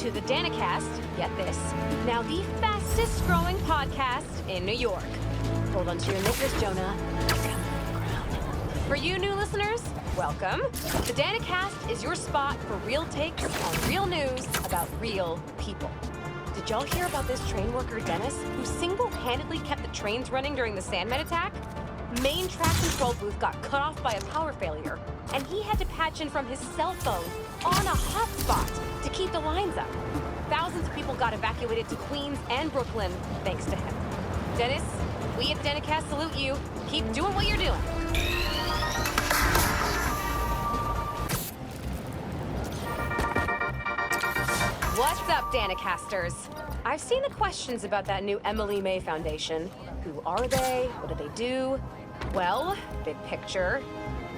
to the Danicast, get this, now the fastest growing podcast in New York. Hold on to your knickers, Jonah. For you new listeners, welcome. The Danicast is your spot for real takes on real news about real people. Did y'all hear about this train worker, Dennis, who single-handedly kept the trains running during the Sandmen attack? Main track control booth got cut off by a power failure, and he had to patch in from his cell phone on a hotspot to keep the lines up. Thousands of people got evacuated to Queens and Brooklyn thanks to him. Dennis, we at the Danicast salute you. Keep doing what you're doing. What's up, Danicasters? I've seen the questions about that new Emily May Foundation. Who are they? What do they do? Well, big picture,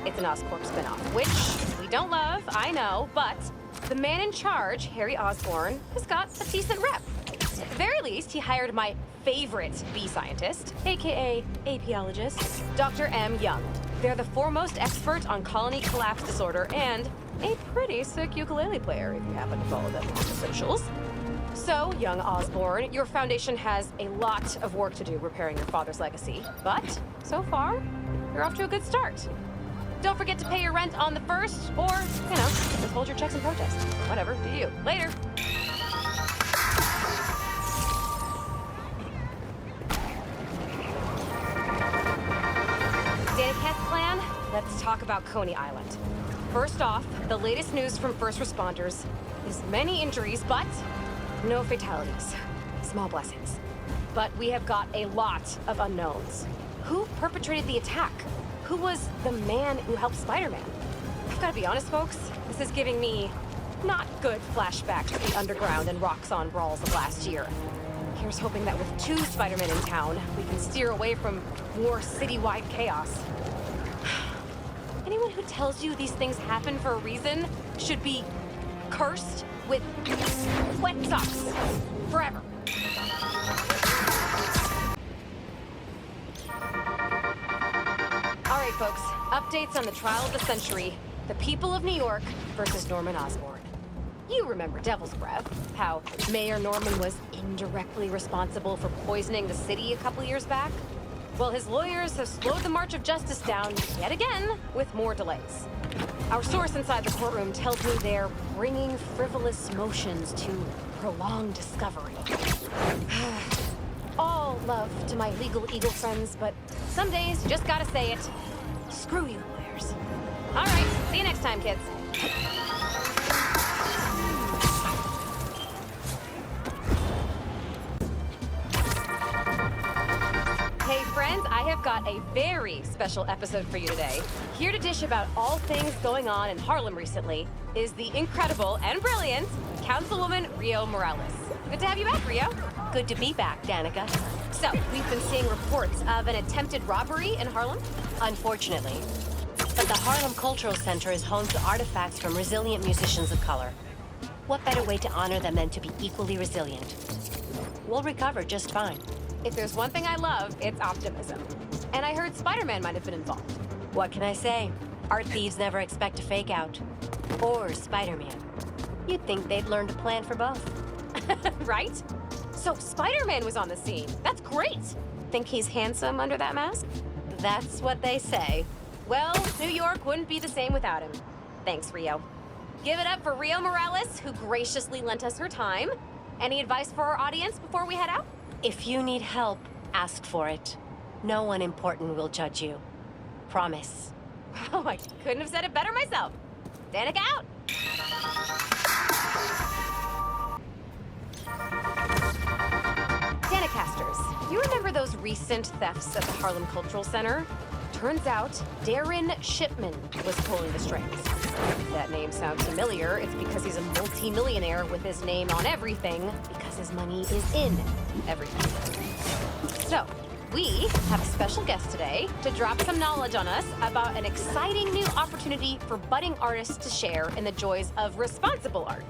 it's an Oscorp spinoff, which we don't love, I know, but the man in charge, Harry Osborn, has got a decent rep. At the very least, he hired my favorite bee scientist, aka apiologist, Dr. M. Young. They're the foremost expert on colony collapse disorder and a pretty sick ukulele player if you happen to follow them on the socials. So, young Osborn, your foundation has a lot of work to do repairing your father's legacy, but so far, you're off to a good start. Don't forget to pay your rent on the 1st, or, just hold your checks in protest. Whatever, do you. Later. Danicast plan, let's talk about Coney Island. First off, the latest news from first responders is many injuries, but no fatalities. Small blessings. But we have got a lot of unknowns. Who perpetrated the attack? Who was the man who helped Spider-Man? I've got to be honest, folks. This is giving me not good flashbacks to the underground and Roxxon brawls of last year. Here's hoping that with 2 Spider-Men in town, we can steer away from more citywide chaos. Anyone who tells you these things happen for a reason should be cursed with wet socks forever. All right, folks, updates on the trial of the century, the people of New York versus Norman Osborn. You remember Devil's Breath, how Mayor Norman was indirectly responsible for poisoning the city a couple years back? Well, his lawyers have slowed the march of justice down yet again with more delays. Our source inside the courtroom tells me they're bringing frivolous motions to prolong discovery. All love to my legal eagle friends, but some days you just gotta say it. Screw you, lawyers. All right, see you next time, kids. Hey friends, I have got a very special episode for you today. Here to dish about all things going on in Harlem recently is the incredible and brilliant Councilwoman Rio Morales. Good to have you back, Rio. Good to be back, Danica. So, we've been seeing reports of an attempted robbery in Harlem? Unfortunately. But the Harlem Cultural Center is home to artifacts from resilient musicians of color. What better way to honor them than to be equally resilient? We'll recover just fine. If there's one thing I love, it's optimism. And I heard Spider-Man might have been involved. What can I say? Art thieves never expect a fake out. Or Spider-Man. You'd think they'd learn to plan for both. Right? So Spider-Man was on the scene. That's great. Think he's handsome under that mask? That's what they say. Well, New York wouldn't be the same without him. Thanks, Rio. Give it up for Rio Morales, who graciously lent us her time. Any advice for our audience before we head out? If you need help, ask for it. No one important will judge you. Promise. Wow, I couldn't have said it better myself. Danica out! Danicasters, you remember those recent thefts at the Harlem Cultural Center? Turns out, Darren Shipman was pulling the strings. If that name sounds familiar, it's because he's a multi-millionaire with his name on everything, because his money is in everything. So, we have a special guest today to drop some knowledge on us about an exciting new opportunity for budding artists to share in the joys of responsible art.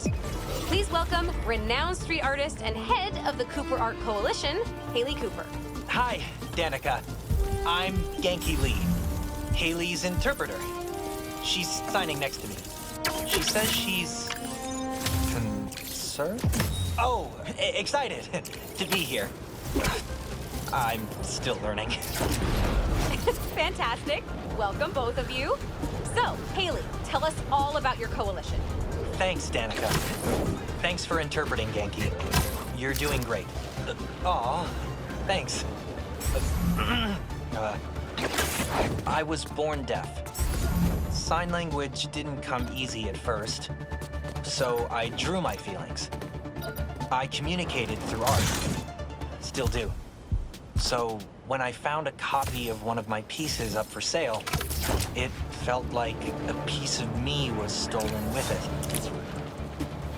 Please welcome renowned street artist and head of the Cooper Art Coalition, Haley Cooper. Hi, Danica. I'm Genki Lee, Haley's interpreter. She's signing next to me. She says she's sir? Oh, excited to be here. I'm still learning. Fantastic. Welcome, both of you. So, Haley, tell us all about your coalition. Thanks, Danica. Thanks for interpreting, Genki. You're doing great. Aw, thanks. I was born deaf. Sign language didn't come easy at first, so I drew my feelings. I communicated through art. Still do. So when I found a copy of one of my pieces up for sale, it felt like a piece of me was stolen with it.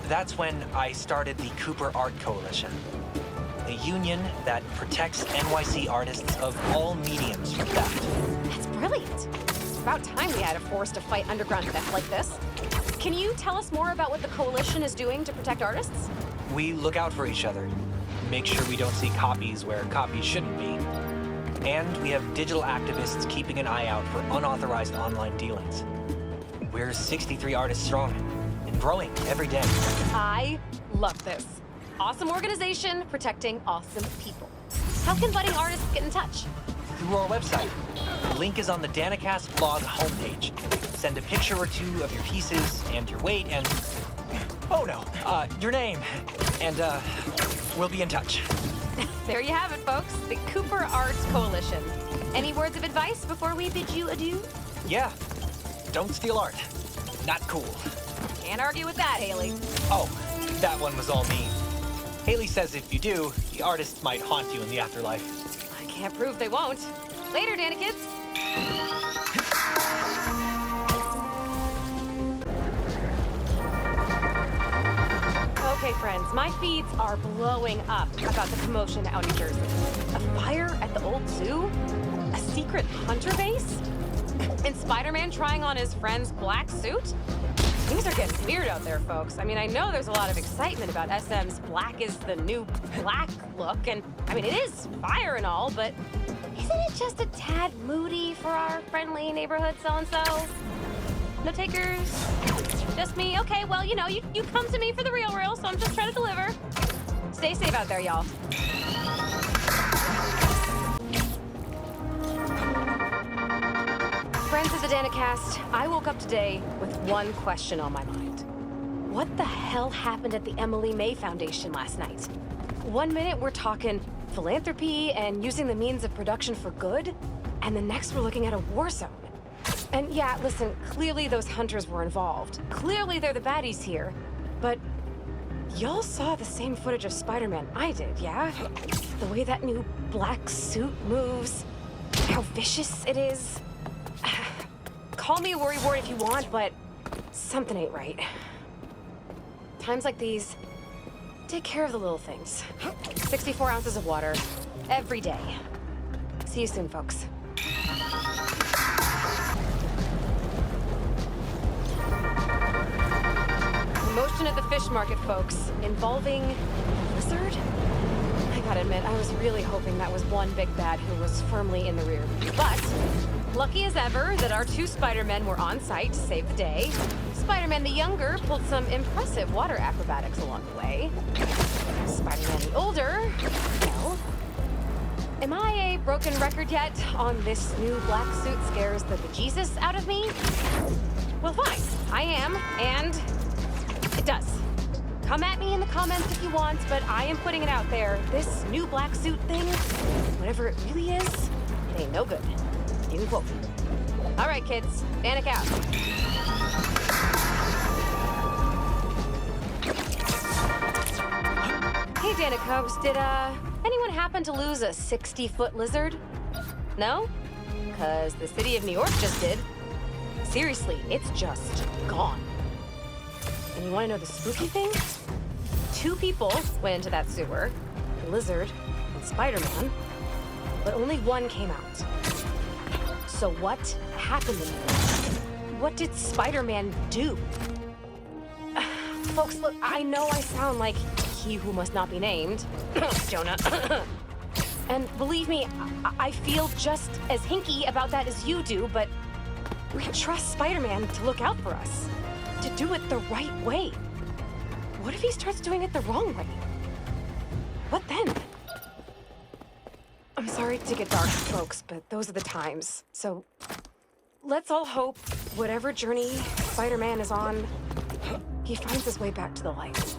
That's when I started the Cooper Art Coalition, a union that protects NYC artists of all mediums from theft. That's brilliant. It's about time we had a force to fight underground theft like this. Can you tell us more about what the coalition is doing to protect artists? We look out for each other, make sure we don't see copies where copies shouldn't be. And we have digital activists keeping an eye out for unauthorized online dealings. We're 63 artists strong and growing every day. I love this. Awesome organization protecting awesome people. How can budding artists get in touch? Through our website. The link is on the Danicast blog homepage. Send a picture or two of your pieces and your weight and... oh no, your name. And, we'll be in touch. There you have it, folks. The Cooper Arts Coalition. Any words of advice before we bid you adieu? Yeah, don't steal art. Not cool. Can't argue with that, Haley. Oh, that one was all me. Haley says if you do, the artists might haunt you in the afterlife. I can't prove they won't. Later, Dana kids. Okay, friends, my feeds are blowing up about the commotion out in Jersey. A fire at the old zoo? A secret hunter base? And Spider-Man trying on his friend's black suit? Things are getting weird out there, folks. I mean, I know there's a lot of excitement about SM's black is the new black look, and I mean, it is fire and all, but isn't it just a tad moody for our friendly neighborhood so-and-so? No takers? Just me? Okay, well, you know, you come to me for the real, so I'm just trying to deliver. Stay safe out there, y'all. Friends of the Danicast, I woke up today with one question on my mind. What the hell happened at the Emily May Foundation last night? 1 minute we're talking philanthropy and using the means of production for good, and the next we're looking at a war zone. And yeah, listen, clearly those hunters were involved. Clearly they're the baddies here. But y'all saw the same footage of Spider-Man I did, yeah? The way that new black suit moves, how vicious it is. Call me a worrywart if you want, but something ain't right. Times like these, take care of the little things. 64 ounces of water, every day. See you soon, folks. Commotion at the fish market, folks, involving a lizard? I gotta admit, I was really hoping that was one big bad who was firmly in the rear. But lucky as ever that our two Spider-Men were on site to save the day. Spider-Man the younger pulled some impressive water acrobatics along the way. Spider-Man the older, well... Am I a broken record yet on this new black suit scares the bejesus out of me? Well, fine. I am, and it does. Come at me in the comments if you want, but I am putting it out there. This new black suit thing, whatever it really is, it ain't no good. You can quote me. All right, kids. Danik out. Hey, Danik Cubs, did, anyone happen to lose a 60-foot lizard? No? Because the city of New York just did. Seriously, it's just gone. And you want to know the spooky thing? 2 people went into that sewer, the lizard and Spider-Man, but only one came out. So what happened in there? What did Spider-Man do? Folks, look, I know I sound like he who must not be named, Jonah. And believe me, I feel just as hinky about that as you do, but we trust Spider-Man to look out for us, to do it the right way. what if he starts doing it the wrong way? What then? I'm sorry to get dark, folks, but those are the times. So let's all hope whatever journey Spider-Man is on, he finds his way back to the light.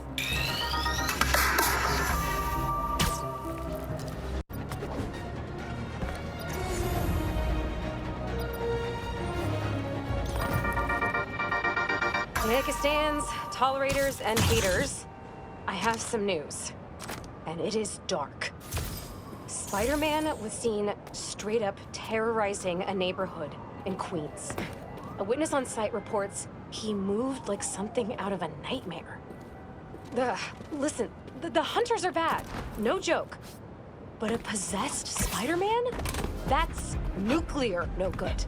Danica stands, tolerators, and haters. I have some news. And it is dark. Spider-Man was seen straight up terrorizing a neighborhood in Queens. A witness on site reports he moved like something out of a nightmare. Listen, the hunters are bad, no joke. But a possessed Spider-Man? That's nuclear no good.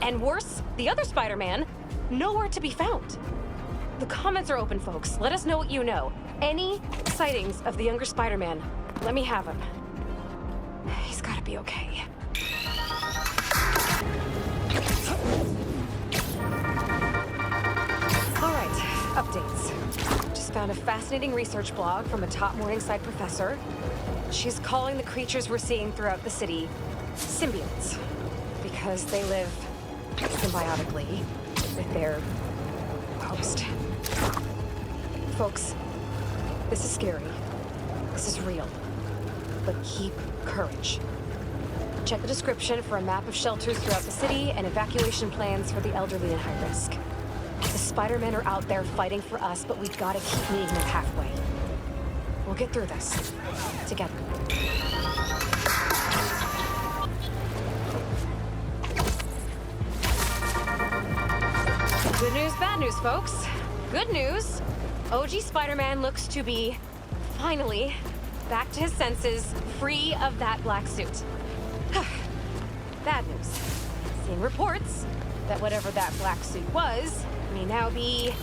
And worse, the other Spider-Man, nowhere to be found. The comments are open, folks. Let us know what you know. Any sightings of the younger Spider-Man, let me have him. He's gotta be okay. All right, updates. Just found a fascinating research blog from a top Morningside professor. She's calling the creatures we're seeing throughout the city symbiotes because they live symbiotically with their host. Folks, this is scary. This is real. But keep courage. Check the description for a map of shelters throughout the city and evacuation plans for the elderly and high risk. The Spider-Men are out there fighting for us, but we've got to keep meeting them halfway. We'll get through this. Together. Good news, bad news, folks. Good news. OG Spider-Man looks to be, finally, back to his senses, free of that black suit. Bad news. Seeing reports that whatever that black suit was may now be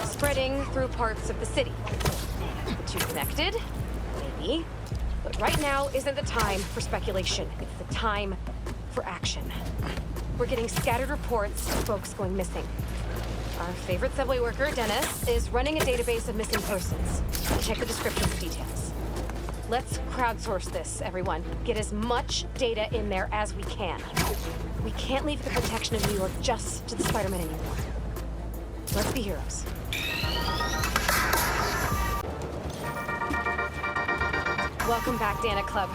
spreading through parts of the city. The two connected? Maybe. But right now isn't the time for speculation. It's the time for action. We're getting scattered reports of folks going missing. Our favorite subway worker, Dennis, is running a database of missing persons. Check the description for details. Let's crowdsource this, everyone. Get as much data in there as we can. We can't leave the protection of New York just to the Spider-Man anymore. Let's be heroes. Welcome back, Dana Club.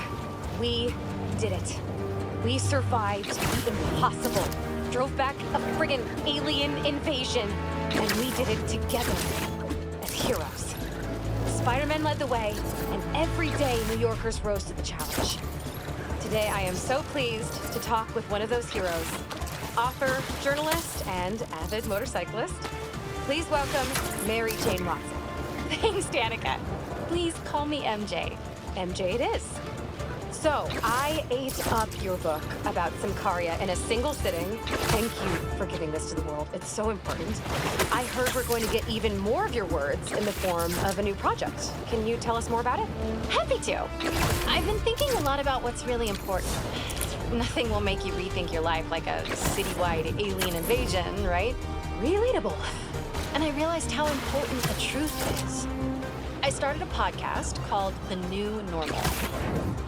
We did it. We survived the impossible. Drove back a friggin' alien invasion, and we did it together as heroes. Spider-Man led the way, and every day New Yorkers rose to the challenge. Today I am so pleased to talk with one of those heroes, author, journalist, and avid motorcyclist. Please welcome Mary Jane Watson. Thanks, Danica. Please call me MJ. MJ it is. So, I ate up your book about Symkaria in a single sitting. Thank you for giving this to the world. It's so important. I heard we're going to get even more of your words in the form of a new project. Can you tell us more about it? Happy to. I've been thinking a lot about what's really important. Nothing will make you rethink your life like a citywide alien invasion, right? Relatable. And I realized how important the truth is. I started a podcast called The New Normal.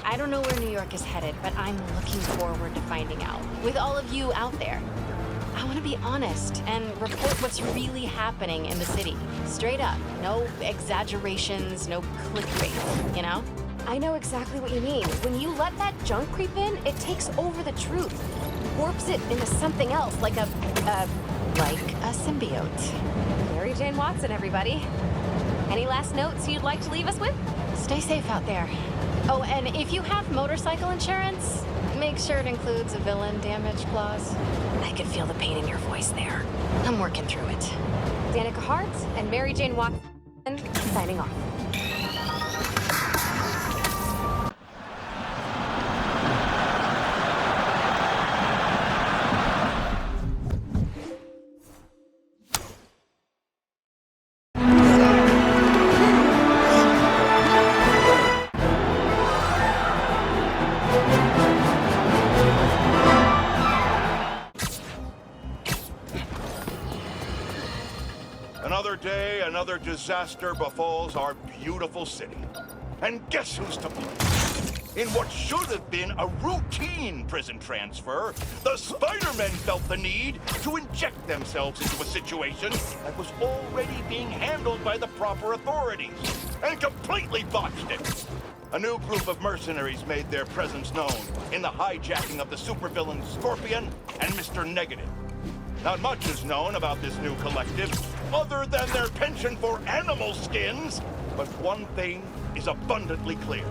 I don't know where New York is headed, but I'm looking forward to finding out. With all of you out there, I want to be honest and report what's really happening in the city. Straight up. No exaggerations, no clickbait, you know? I know exactly what you mean. When you let that junk creep in, it takes over the truth. Warps it into something else, like a symbiote. Mary Jane Watson, everybody. Any last notes you'd like to leave us with? Stay safe out there. Oh, and if you have motorcycle insurance, make sure it includes a villain damage clause. I could feel the pain in your voice there. I'm working through it. Danica Hart and Mary Jane Watson signing off. Another day, another disaster befalls our beautiful city. And guess who's to blame? In what should have been a routine prison transfer, the Spider-Men felt the need to inject themselves into a situation that was already being handled by the proper authorities, and completely botched it. A new group of mercenaries made their presence known in the hijacking of the supervillains Scorpion and Mr. Negative. Not much is known about this new collective, other than their penchant for animal skins, but one thing is abundantly clear.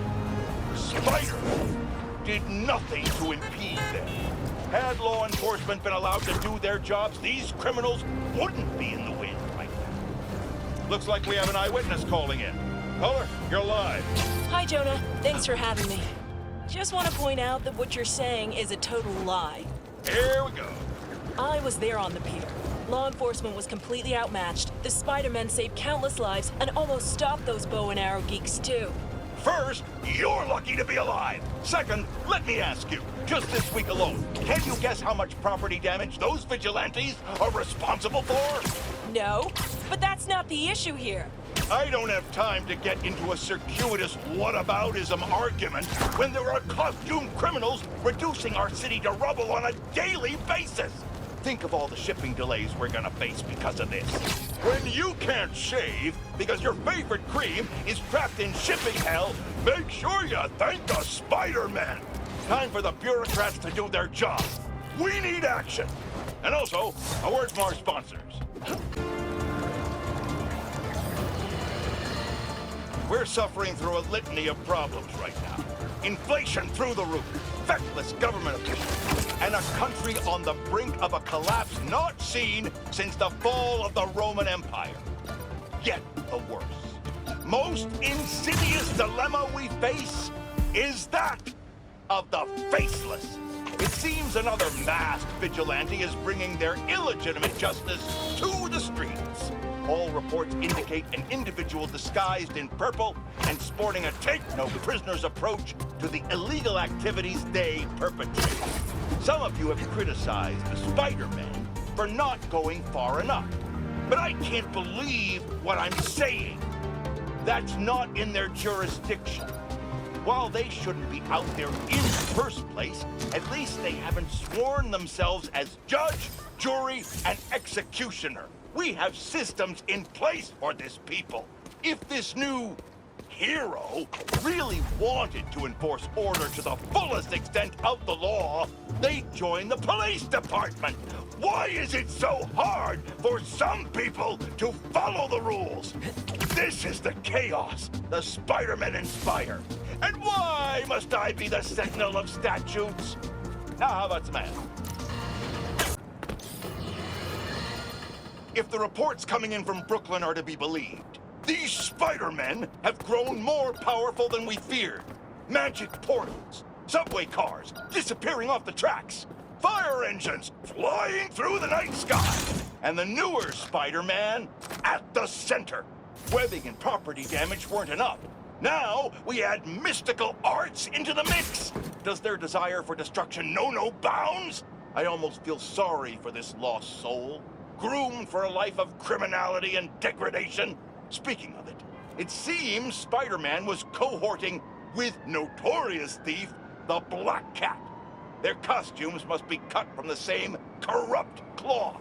Spider-Man did nothing to impede them. Had law enforcement been allowed to do their jobs, these criminals wouldn't be in the wind right now. Looks like we have an eyewitness calling in. Caller, you're live. Hi, Jonah. Thanks for having me. Just want to point out that what you're saying is a total lie. Here we go. I was there on the pier. Law enforcement was completely outmatched. The Spider-Men saved countless lives and almost stopped those bow and arrow geeks, too. First, you're lucky to be alive. Second, let me ask you, just this week alone, can you guess how much property damage those vigilantes are responsible for? No, but that's not the issue here. I don't have time to get into a circuitous whataboutism argument when there are costumed criminals reducing our city to rubble on a daily basis. Think of all the shipping delays we're gonna face because of this. When you can't shave because your favorite cream is trapped in shipping hell, make sure you thank the Spider-Man. Time for the bureaucrats to do their job. We need action. And also, a word from our sponsors. We're suffering through a litany of problems right now. Inflation through the roof, feckless government officials, and a country on the brink of a collapse not seen since the fall of the Roman Empire. Yet the worst, most insidious dilemma we face is that of the faceless. It seems another masked vigilante is bringing their illegitimate justice to the streets. All reports indicate an individual disguised in purple and sporting a take-no-prisoners approach to the illegal activities they perpetrate. Some of you have criticized the Spider-Men for not going far enough. But I can't believe what I'm saying. That's not in their jurisdiction. While they shouldn't be out there in the first place, at least they haven't sworn themselves as judge, jury, and executioner. We have systems in place for this people. If this new hero really wanted to enforce order to the fullest extent of the law, they'd join the police department. Why is it so hard for some people to follow the rules? This is the chaos the Spider-Men inspire. And why must I be the sentinel of statutes? Now, how about some ads? If the reports coming in from Brooklyn are to be believed, these Spider-Men have grown more powerful than we feared. Magic portals, subway cars disappearing off the tracks, fire engines flying through the night sky, and the newer Spider-Man at the center. Webbing and property damage weren't enough. Now we add mystical arts into the mix. Does their desire for destruction know no bounds? I almost feel sorry for this lost soul, groomed for a life of criminality and degradation. Speaking of it, it seems Spider-Man was cohorting with notorious thief, the Black Cat. Their costumes must be cut from the same corrupt cloth.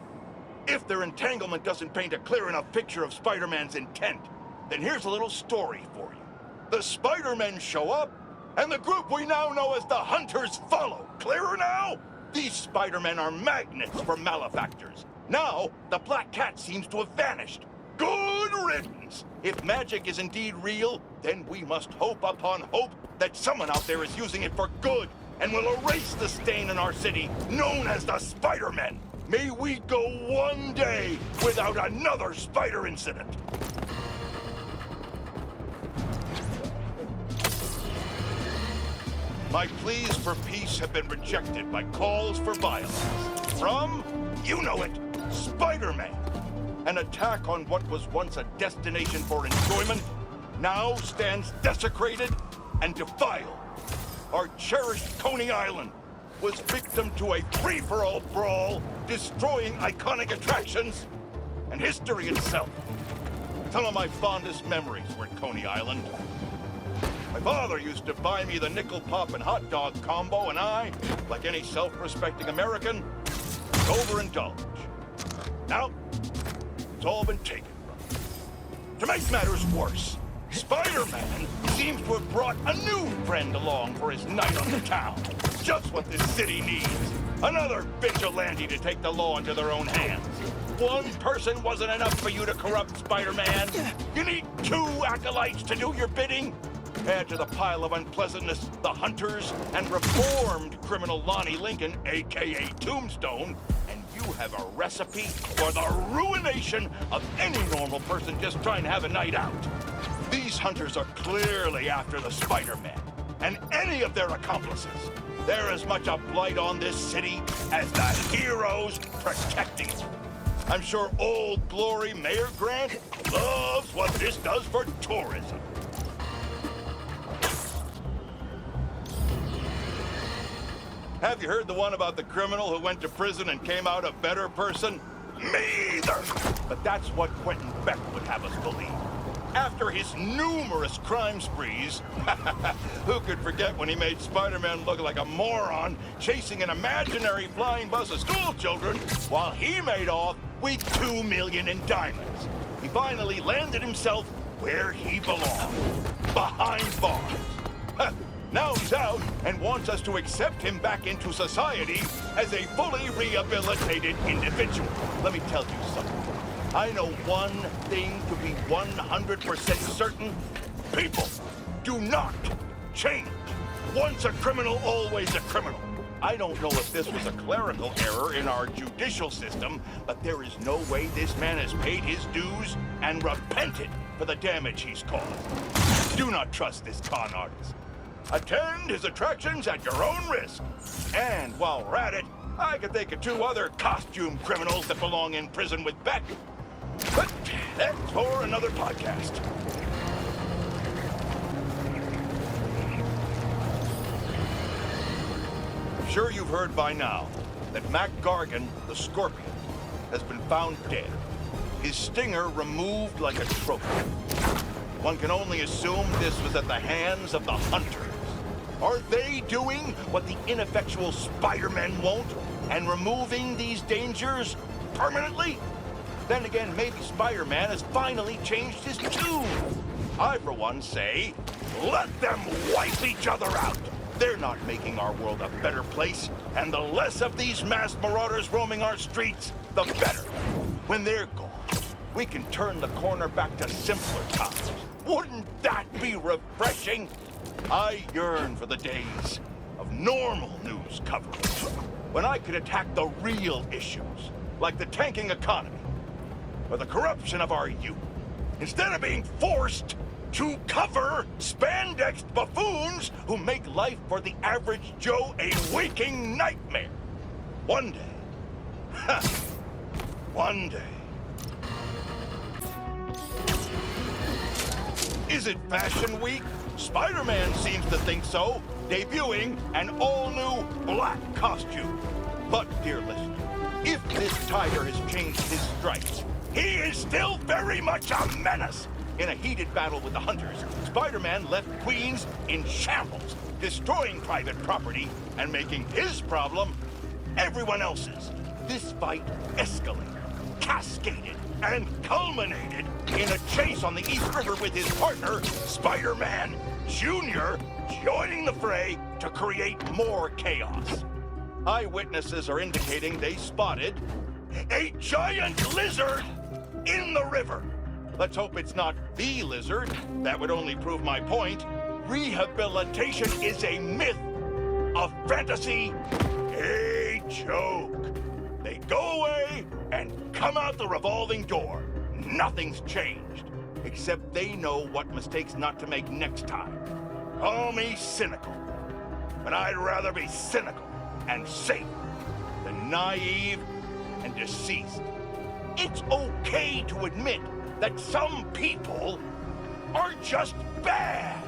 If their entanglement doesn't paint a clear enough picture of Spider-Man's intent, then here's a little story for you. The Spider-Men show up, and the group we now know as the Hunters follow. Clearer now? These Spider-Men are magnets for malefactors. Now, the Black Cat seems to have vanished. Good riddance! If magic is indeed real, then we must hope upon hope that someone out there is using it for good and will erase the stain in our city known as the Spider-Men. May we go one day without another spider incident. My pleas for peace have been rejected by calls for violence. From, you know it, Spider-Man. An attack on what was once a destination for enjoyment now stands desecrated and defiled. Our cherished Coney Island was victim to a free-for-all brawl, destroying iconic attractions and history itself. Some of my fondest memories were at Coney Island. My father used to buy me the nickel pop and hot dog combo, and I, like any self-respecting American, would overindulge. Now, it's all been taken from me. To make matters worse, Spider-Man seems to have brought a new friend along for his night on the town. Just what this city needs. Another vigilante to take the law into their own hands. One person wasn't enough for you to corrupt Spider-Man. You need 2 acolytes to do your bidding. Add to the pile of unpleasantness the hunters and reformed criminal Lonnie Lincoln, a.k.a. Tombstone, and you have a recipe for the ruination of any normal person just trying to have a night out. These hunters are clearly after the Spider-Man and any of their accomplices. They're as much a blight on this city as the heroes protecting it. I'm sure Old Glory Mayor Grant loves what this does for tourism. Have you heard the one about the criminal who went to prison and came out a better person? Me either! But that's what Quentin Beck would have us believe. After his numerous crime sprees, who could forget when he made Spider-Man look like a moron chasing an imaginary flying bus of school children while he made off with $2 million in diamonds. He finally landed himself where he belonged, behind bars. Now he's out and wants us to accept him back into society as a fully rehabilitated individual. Let me tell you something. I know one thing to be 100% certain. People do not change. Once a criminal, always a criminal. I don't know if this was a clerical error in our judicial system, but there is no way this man has paid his dues and repented for the damage he's caused. Do not trust this con artist. Attend his attractions at your own risk. And while we're at it, I can think of 2 other costume criminals that belong in prison with Beck. But that's for another podcast. I'm sure you've heard by now that Mac Gargan, the Scorpion, has been found dead. His stinger removed like a trophy. One can only assume this was at the hands of the hunters. Are they doing what the ineffectual Spider-Man won't and removing these dangers permanently? Then again, maybe Spider-Man has finally changed his tune. I, for one, say, let them wipe each other out. They're not making our world a better place, and the less of these mass marauders roaming our streets, the better. When they're gone, we can turn the corner back to simpler times. Wouldn't that be refreshing? I yearn for the days of normal news coverage, when I could attack the real issues, like the tanking economy, or the corruption of our youth, instead of being forced to cover spandex buffoons who make life for the average Joe a waking nightmare. One day, one day. Is it Fashion Week? Spider-Man seems to think so, debuting an all-new black costume. But, dear listener, if this tiger has changed his stripes, he is still very much a menace. In a heated battle with the hunters, Spider-Man left Queens in shambles, destroying private property and making his problem everyone else's. This fight escalated, cascaded, and culminated in a chase on the East River with his partner, Spider-Man Jr., joining the fray to create more chaos. Eyewitnesses are indicating they spotted a giant lizard in the river. Let's hope it's not the lizard. That would only prove my point. Rehabilitation is a myth, a fantasy, a joke. They go away and come out the revolving door. Nothing's changed, except they know what mistakes not to make next time. Call me cynical, but I'd rather be cynical and safe than naive and deceased. It's okay to admit that some people are just bad.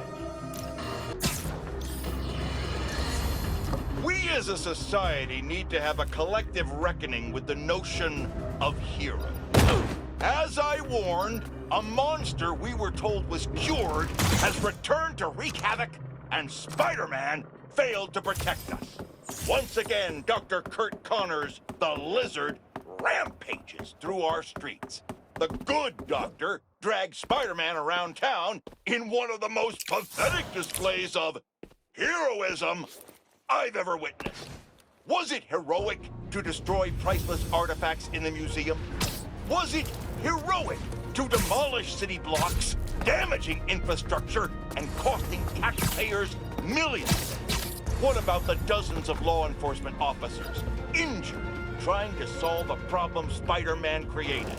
We as a society need to have a collective reckoning with the notion of hero. As I warned, a monster we were told was cured has returned to wreak havoc, and Spider-Man failed to protect us. Once again, Dr. Kurt Connors, the Lizard, rampages through our streets. The good doctor drags Spider-Man around town in one of the most pathetic displays of heroism I've ever witnessed. Was it heroic to destroy priceless artifacts in the museum? Was it heroic to demolish city blocks, damaging infrastructure, and costing taxpayers millions? What about the dozens of law enforcement officers injured trying to solve a problem Spider-Man created?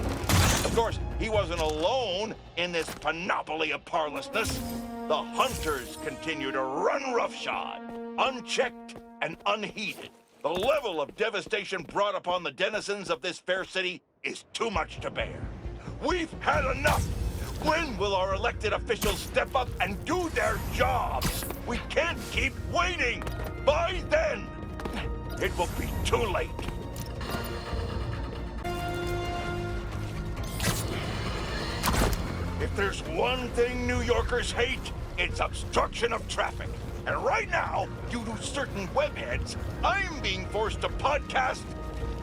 Of course, he wasn't alone in this panoply of parlousness. The hunters continue to run roughshod, unchecked and unheeded. The level of devastation brought upon the denizens of this fair city is too much to bear. We've had enough! When will our elected officials step up and do their jobs? We can't keep waiting! By then, it will be too late. If there's one thing New Yorkers hate, it's obstruction of traffic. And right now, due to certain webheads, I'm being forced to podcast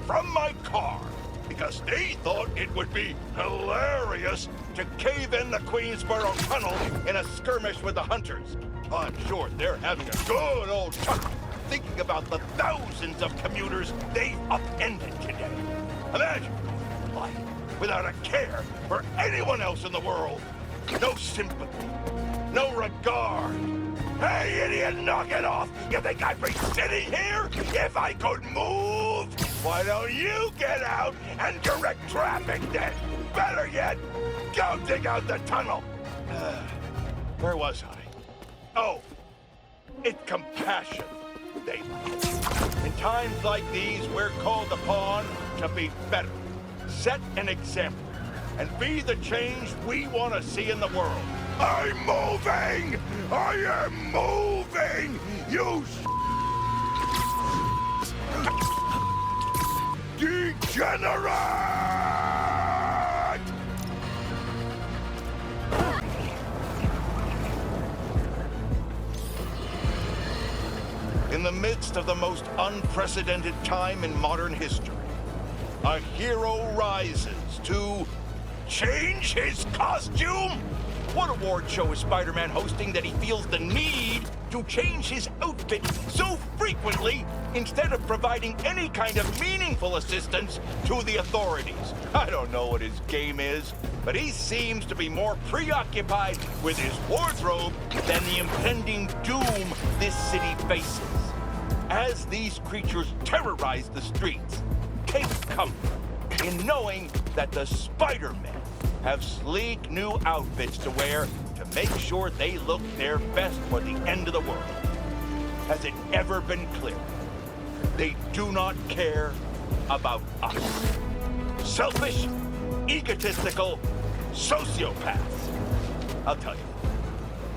from my car because they thought it would be hilarious to cave in the Queensboro Tunnel in a skirmish with the hunters. I'm sure they're having a good old chuckle thinking about the thousands of commuters they've upended today. Imagine life without a care for anyone else in the world. No sympathy, no regard. Hey, idiot, knock it off! You think I'd be sitting here if I could move? Why don't you get out and direct traffic then? Better yet, go dig out the tunnel. Where was I? Oh, it's compassion, they like. In times like these, we're called upon to be better, set an example, and be the change we want to see in the world. I'm moving! I am moving! You degenerate! In the midst of the most unprecedented time in modern history, a hero rises to change his costume? What award show is Spider-Man hosting that he feels the need to change his outfit so frequently instead of providing any kind of meaningful assistance to the authorities? I don't know what his game is, but he seems to be more preoccupied with his wardrobe than the impending doom this city faces. As these creatures terrorize the streets, take comfort in knowing that the Spider-Men have sleek new outfits to wear to make sure they look their best for the end of the world. Has it ever been clear? They do not care about us. Selfish, egotistical sociopaths. I'll tell you,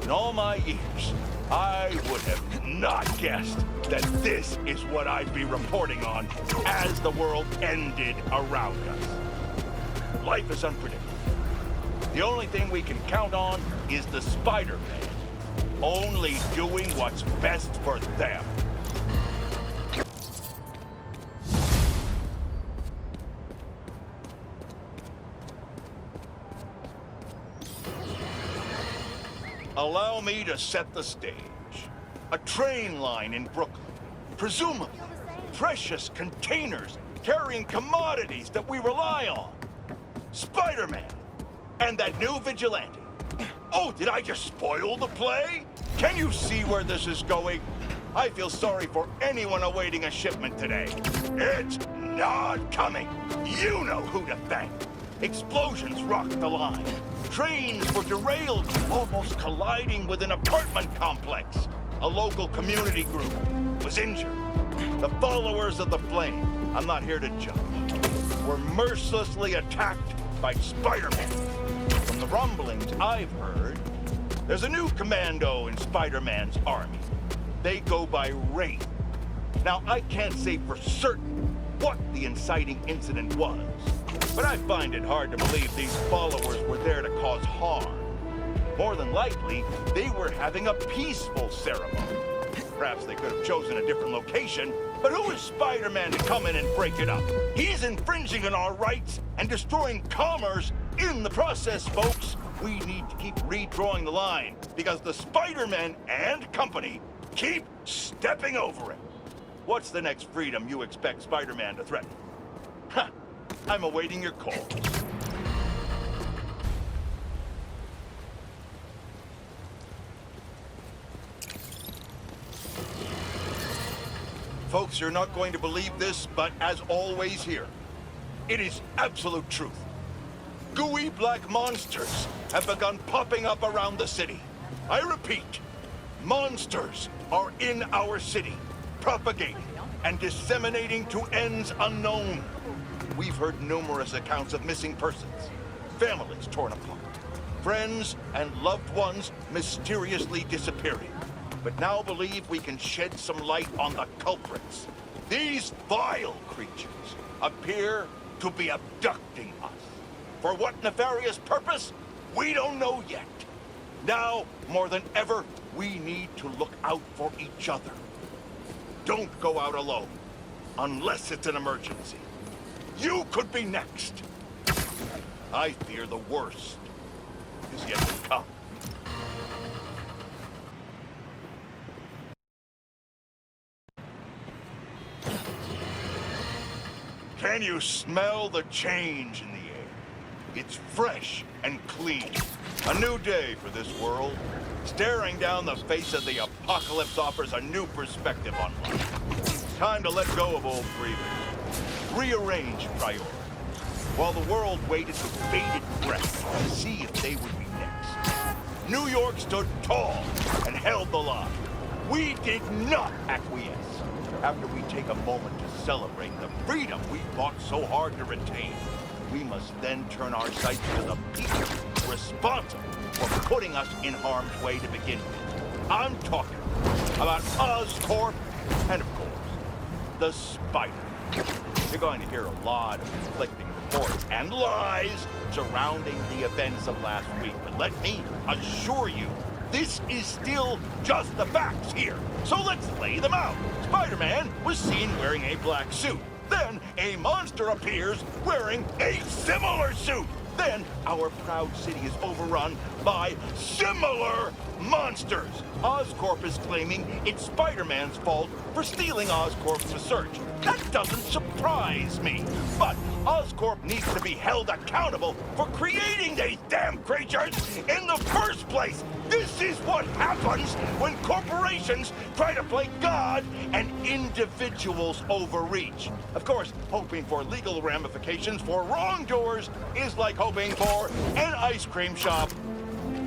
in all my years, I would have not guessed that this is what I'd be reporting on as the world ended around us. Life is unpredictable. The only thing we can count on is the Spider-Man, only doing what's best for them. Allow me to set the stage. A train line in Brooklyn, presumably precious containers carrying commodities that we rely on. Spider-Man. And that new vigilante. Oh, did I just spoil the play? Can you see where this is going? I feel sorry for anyone awaiting a shipment today. It's not coming. You know who to thank. Explosions rocked the line. Trains were derailed, almost colliding with an apartment complex. A local community group was injured. The followers of the flame, I'm not here to judge, were mercilessly attacked by Spider-Man. From the rumblings I've heard, there's a new commando in Spider-Man's army. They go by Wraith. Now, I can't say for certain what the inciting incident was. But I find it hard to believe these followers were there to cause harm. More than likely, they were having a peaceful ceremony. Perhaps they could have chosen a different location, but who is Spider-Man to come in and break it up? He's infringing on our rights and destroying commerce in the process, folks. We need to keep redrawing the line, because the Spider-Man and company keep stepping over it. What's the next freedom you expect Spider-Man to threaten? Huh. I'm awaiting your call. Folks, you're not going to believe this, but as always here, it is absolute truth. Gooey black monsters have begun popping up around the city. I repeat, monsters are in our city, propagating and disseminating to ends unknown. We've heard numerous accounts of missing persons, families torn apart, friends and loved ones mysteriously disappearing. But now believe we can shed some light on the culprits. These vile creatures appear to be abducting us. For what nefarious purpose? We don't know yet. Now, more than ever, we need to look out for each other. Don't go out alone, unless it's an emergency. You could be next. I fear the worst is yet to come. Can you smell the change in the air? It's fresh and clean. A new day for this world. Staring down the face of the apocalypse offers a new perspective on life. Time to let go of old grievance. Rearrange priorities. While the world waited with bated breath to see if they would be next. New York stood tall and held the line. We did not acquiesce. After we take a moment to celebrate the freedom we fought so hard to retain, we must then turn our sights to the people responsible for putting us in harm's way to begin with. I'm talking about Oscorp and, of course, the Spider. You're going to hear a lot of conflicting reports and lies surrounding the events of last week, but let me assure you, this is still just the facts here. So let's lay them out. Spider-Man was seen wearing a black suit. Then a monster appears wearing a similar suit. Then our proud city is overrun by similar monsters. Oscorp is claiming it's Spider-Man's fault for stealing Oscorp's research. That doesn't surprise me. But Oscorp needs to be held accountable for creating these damn creatures in the first place. This is what happens when corporations try to play God and individuals overreach. Of course, hoping for legal ramifications for wrongdoers is like hoping for an ice cream shop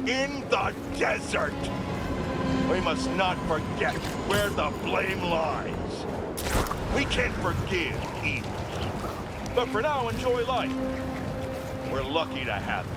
in the desert. We must not forget where the blame lies. We can't forgive evil. But for now, enjoy life. We're lucky to have it.